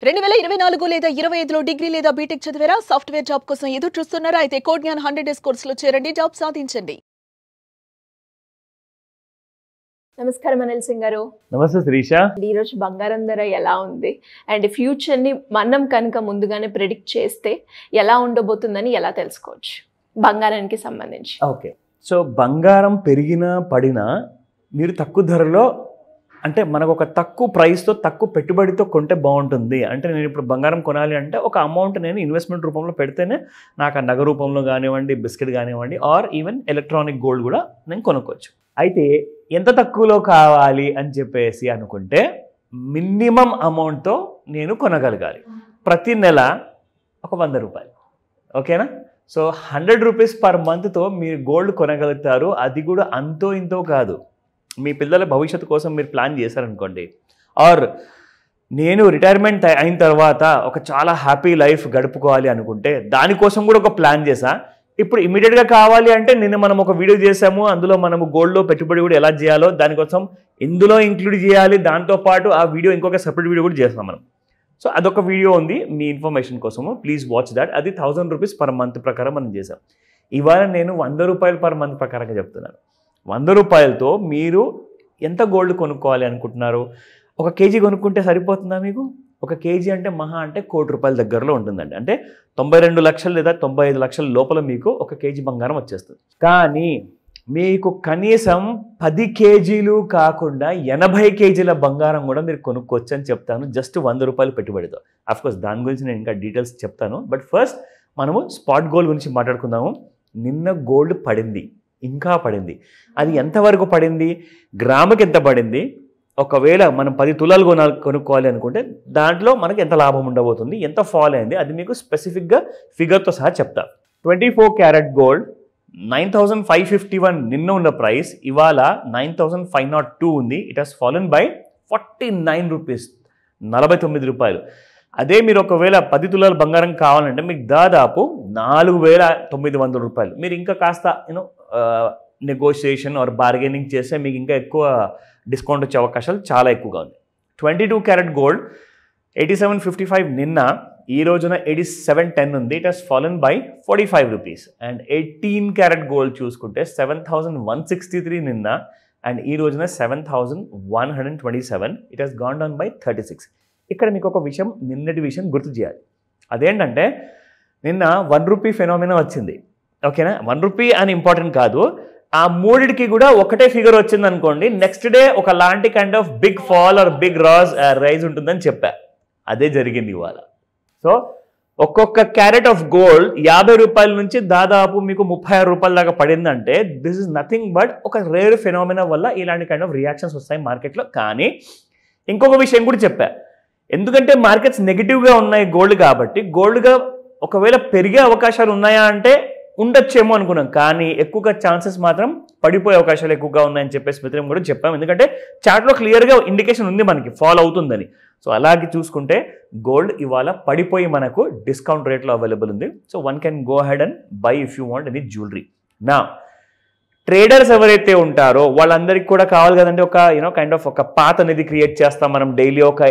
2024 లేదా 25లో డిగ్రీ లేదా బీటెక్ చదివారా? సాఫ్ట్వేర్ జాబ్ కోసం ఎదురు చూస్తున్నారా? అయితే కోడ్ జ్ఞాన్ 100 డేస్ కోర్సులో చేరండి, జాబ్ సాధించండి. నమస్కారం అనిల్ సింగ్ గారు. నమస్తే శిరీష. ఈ రోజు బంగారం ధర ఎలా ఉంది అండ్ ఫ్యూచర్ ని మనం కనుక ముందుగానే ప్రెడిక్ట్ చేస్తే ఎలా ఉండబోతుందని ఎలా తెలుసుకోవచ్చు బంగారానికి సంబంధించి? ఓకే, సో బంగారం పెరిగినా పడినా మీరు తక్కువ ధరలో అంటే మనకు ఒక తక్కువ ప్రైస్తో తక్కువ పెట్టుబడితో కొంటే బాగుంటుంది. అంటే నేను ఇప్పుడు బంగారం కొనాలి అంటే ఒక అమౌంట్ నేను ఇన్వెస్ట్మెంట్ రూపంలో పెడితేనే నాకు ఆ నగ రూపంలో కానివ్వండి, బిస్కెట్ కానివ్వండి, ఆర్ ఈవెన్ ఎలక్ట్రానిక్ గోల్డ్ కూడా నేను కొనుక్కోవచ్చు. అయితే ఎంత తక్కువలో కావాలి అని చెప్పేసి అనుకుంటే మినిమం అమౌంట్తో నేను కొనగలగాలి. ప్రతి నెల ఒక 100 రూపాయలు, ఓకేనా? సో 100 రూపీస్ పర్ మంత్తో మీరు గోల్డ్ కొనగలుగుతారు. అది కూడా అంతో ఇంతో కాదు. మీ పిల్లల భవిష్యత్తు కోసం మీరు ప్లాన్ చేశారనుకోండి, ఆర్ నేను రిటైర్మెంట్ అయిన తర్వాత ఒక చాలా హ్యాపీ లైఫ్ గడుపుకోవాలి అనుకుంటే దానికోసం కూడా ఒక ప్లాన్ చేశా. ఇప్పుడు ఇమీడియట్గా కావాలి అంటే మనం ఒక వీడియో చేసాము, అందులో మనము గోల్డ్లో పెట్టుబడి కూడా ఎలా చేయాలో దానికోసం ఇందులో ఇంక్లూడ్ చేయాలి. దాంతోపాటు ఆ వీడియో ఇంకొక సెపరేట్ వీడియో కూడా చేస్తాం మనం. సో అదొక వీడియో ఉంది మీ ఇన్ఫర్మేషన్ కోసము, ప్లీజ్ వాచ్ దాట్. అది 1000 రూపీస్ పర్ మంత్ ప్రకారం మనం చేసాం. ఇవాళ నేను 100 రూపాయలు పర్ మంత్ ప్రకారంగా చెప్తున్నాను. 100 రూపాయలతో మీరు ఎంత గోల్డ్ కొనుక్కోవాలి అనుకుంటున్నారు? 1 కేజీ కొనుక్కుంటే సరిపోతుందా మీకు? 1 కేజీ అంటే మహా అంటే 1 కోటి రూపాయల దగ్గరలో ఉంటుందండి. అంటే 92 లక్షలు లేదా 95 లక్షల లోపల మీకు 1 కేజీ బంగారం వచ్చేస్తుంది. కానీ మీకు కనీసం 10 కేజీలు కాకుండా 80 కేజీల బంగారం కూడా మీరు కొనుక్కోవచ్చు అని చెప్తాను, జస్ట్ 100 రూపాయలు పెట్టుబడితో. అఫ్కోర్స్ దాని గురించి నేను ఇంకా డీటెయిల్స్ చెప్తాను. బట్ ఫస్ట్ మనము స్పాట్ గోల్డ్ గురించి మాట్లాడుకుందాము. నిన్న గోల్డ్ పడింది, ఇంకా పడింది. అది ఎంతవరకు పడింది, గ్రాముకి ఎంత పడింది, ఒకవేళ మనం 10 తులాలు కొనుక్కోవాలి అనుకుంటే దాంట్లో మనకి ఎంత లాభం ఉండబోతుంది, ఎంత ఫాల్ అయింది, అది మీకు స్పెసిఫిక్గా ఫిగర్తో సహా చెప్తా. 24 క్యారెట్ గోల్డ్ 9551 నిన్న ఉన్న ప్రైస్ ఇవాళ 9502 ఉంది. It has fallen by 49 rupees, 49 రూపాయలు. అదే మీరు ఒకవేళ 10 తులాల బంగారం కావాలంటే మీకు దాదాపు 4900 రూపాయలు. మీరు ఇంకా కాస్త నెగోషియేషన్ ఆర్ బార్గెనింగ్ చేస్తే మీకు ఇంకా ఎక్కువ డిస్కౌంట్ వచ్చే అవకాశాలు చాలా ఎక్కువగా ఉంది. 22 క్యారెట్ గోల్డ్ 8755 నిన్న, ఈ రోజున 8710 ఉంది. It has fallen by 45 rupees. And 18 carat gold చూసుకుంటే 7163 నిన్న, అండ్ ఈ రోజున 7127. It has gone down by 36. ఇక్కడ మీకు ఒక విషయం, నిన్నటి విషయం గుర్తు చేయాలి. అదేంటంటే నిన్న 1 రూపీ ఫెనోమినా వచ్చింది, ఓకేనా? 1 రూపీ అని ఇంపార్టెంట్ కాదు, ఆ మూడిటికి కూడా ఒకటే ఫిగర్ వచ్చింది అనుకోండి, నెక్స్ట్ డే ఒక లాంటి kind of big fall or big rise ఉంటుందని చెప్పా. అదే జరిగింది ఇవాళ. సో ఒక్కొక్క క్యారెట్ ఆఫ్ గోల్డ్ 50 రూపాయల నుంచి దాదాపు మీకు 36 రూపాయల దాకా పడిందంటే దిస్ ఇస్ నథింగ్ బట్ ఒక రేర్ ఫెనోమినా వల్ల ఇలాంటి కైండ్ ఆఫ్ రియాక్షన్స్ వస్తాయి మార్కెట్లో. కానీ ఇంకొక విషయం కూడా చెప్పా, ఎందుకంటే మార్కెట్స్ నెగిటివ్గా ఉన్నాయి గోల్డ్ కాబట్టి, గోల్డ్గా ఒకవేళ పెరిగే అవకాశాలు ఉన్నాయా అంటే ఉండొచ్చేమో అనుకున్నాం, కానీ ఎక్కువగా ఛాన్సెస్ మాత్రం పడిపోయే అవకాశాలు ఎక్కువగా ఉన్నాయని చెప్పేసి మిత్రం కూడా చెప్పాం. ఎందుకంటే చార్ట్లో క్లియర్గా ఇండికేషన్ ఉంది మనకి ఫాల్ అవుతుందని. సో అలాగే చూసుకుంటే గోల్డ్ ఇవాళ పడిపోయి మనకు డిస్కౌంట్ రేట్లో అవైలబుల్ ఉంది. So one can go head and by if you want any jewellery. నా ట్రేడర్స్ ఎవరైతే ఉంటారో వాళ్ళందరికీ కూడా కావాలి కదండి ఒక కైండ్ ఆఫ్ ఒక పాత్ అనేది క్రియేట్ చేస్తాం మనం. డైలీ ఒక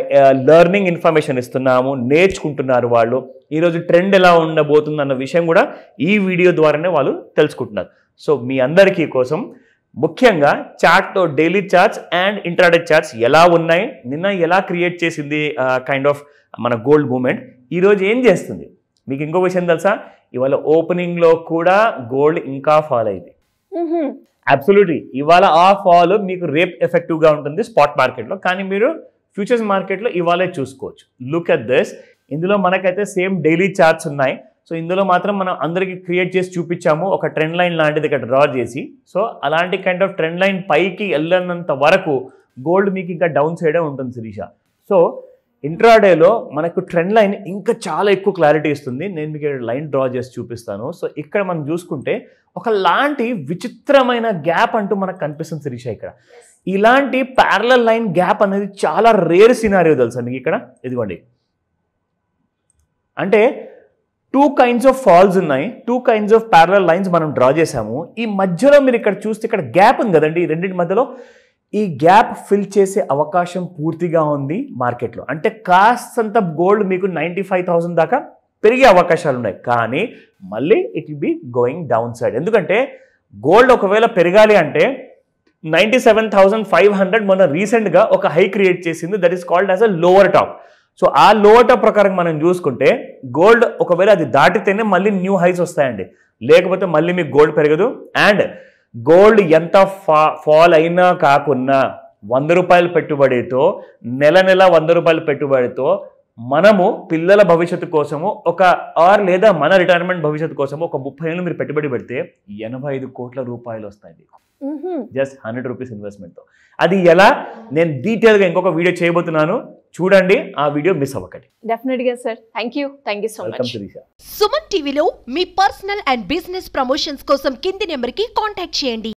లెర్నింగ్ ఇన్ఫర్మేషన్ ఇస్తున్నాము, నేర్చుకుంటున్నారు వాళ్ళు. ఈరోజు ట్రెండ్ ఎలా ఉండబోతుంది అన్న విషయం కూడా ఈ వీడియో ద్వారానే వాళ్ళు తెలుసుకుంటున్నారు. సో మీ అందరికీ కోసం ముఖ్యంగా చార్ట్తో daily charts and intraday charts ఎలా ఉన్నాయి, నిన్న ఎలా క్రియేట్ చేసింది కైండ్ ఆఫ్ మన గోల్డ్ మూమెంట్, ఈరోజు ఏం చేస్తుంది. మీకు ఇంకో విషయం తెలుసా, ఇవాళ ఓపెనింగ్లో కూడా గోల్డ్ ఇంకా ఫాల్ అయింది. అబ్సల్యూట్లీ ఇవాళ ఆ ఫాల్ మీకు రేప్ ఎఫెక్టివ్గా ఉంటుంది స్పాట్ మార్కెట్లో, కానీ మీరు ఫ్యూచర్స్ మార్కెట్లో ఇవాళే చూసుకోవచ్చు. Look at this. ఇందులో మనకైతే సేమ్ డైలీ చార్ట్స్ ఉన్నాయి. సో ఇందులో మాత్రం మనం అందరికీ క్రియేట్ చేసి చూపించాము ఒక ట్రెండ్ లైన్ లాంటిది ఇక్కడ డ్రా చేసి. సో అలాంటి కైండ్ ఆఫ్ ట్రెండ్ లైన్ పైకి వెళ్ళినంత వరకు గోల్డ్ మీకు ఇంకా డౌన్ సైడే ఉంటుంది శిరీష. సో ఇంట్రాడేలో మనకు ట్రెండ్ లైన్ ఇంకా చాలా ఎక్కువ క్లారిటీ ఇస్తుంది. నేను మీకు ఇక్కడ లైన్ డ్రా చేసి చూపిస్తాను. సో ఇక్కడ మనం చూసుకుంటే ఒకలాంటి విచిత్రమైన గ్యాప్ అంటూ మనకు కనిపిస్తుంది శిరీష. ఇక్కడ ఇలాంటి ప్యారలల్ లైన్ గ్యాప్ అనేది చాలా రేర్ సినారియో తెలుసా మీకు. ఇక్కడ ఇదిగోండి, అంటే 2 kinds ఆఫ్ ఫాల్స్ ఉన్నాయి, 2 kinds ఆఫ్ ప్యారలల్ లైన్స్ మనం డ్రా చేసాము. ఈ మధ్యలో మీరు ఇక్కడ చూస్తే ఇక్కడ గ్యాప్ ఉంది కదండి, ఈ రెండింటి మధ్యలో ఈ గ్యాప్ ఫిల్ చేసే అవకాశం పూర్తిగా ఉంది మార్కెట్లో. అంటే కాస్తంత గోల్డ్ మీకు 95,000 దాకా పెరిగే అవకాశాలు ఉన్నాయి, కానీ మళ్ళీ it will be going down side. ఎందుకంటే గోల్డ్ ఒకవేళ పెరగాలి అంటే 97,500 మొన్న రీసెంట్గా ఒక హై క్రియేట్ చేసింది, that is called as a lower top. So ఆ లోవర్ టాప్ ప్రకారం మనం చూసుకుంటే గోల్డ్ ఒకవేళ అది దాటితేనే మళ్ళీ న్యూ హైస్ వస్తాయండి, లేకపోతే మళ్ళీ మీకు గోల్డ్ పెరగదు. అండ్ గోల్డ్ ఎంత ఫాల్ అయినా కాకున్నా 100 రూపాయల పెట్టుబడితో నెల 100 రూపాయల పెట్టుబడితో మనము పిల్లల భవిష్యత్తు కోసము లేదా మన రిటైర్మెంట్ భవిష్యత్తు కోసము ఒక 30 ఏళ్ళు మీరు పెట్టుబడి పెడితే 85 కోట్ల రూపాయలు వస్తాయి మీకు, జస్ట్ 100 రూపీస్ ఇన్వెస్ట్మెంట్తో. అది ఎలా నేను డీటెయిల్గా ఇంకొక వీడియో చేయబోతున్నాను, చూడండి, ఆ వీడియో మిస్ అవ్వకండి. డెఫినెట్గా sir. Thank you so much. Suman టీవీలో మీ పర్సనల్ అండ్ బిజినెస్ ప్రమోషన్స్ కోసం కింది నెంబర్కి కాంటాక్ట్ చేయండి.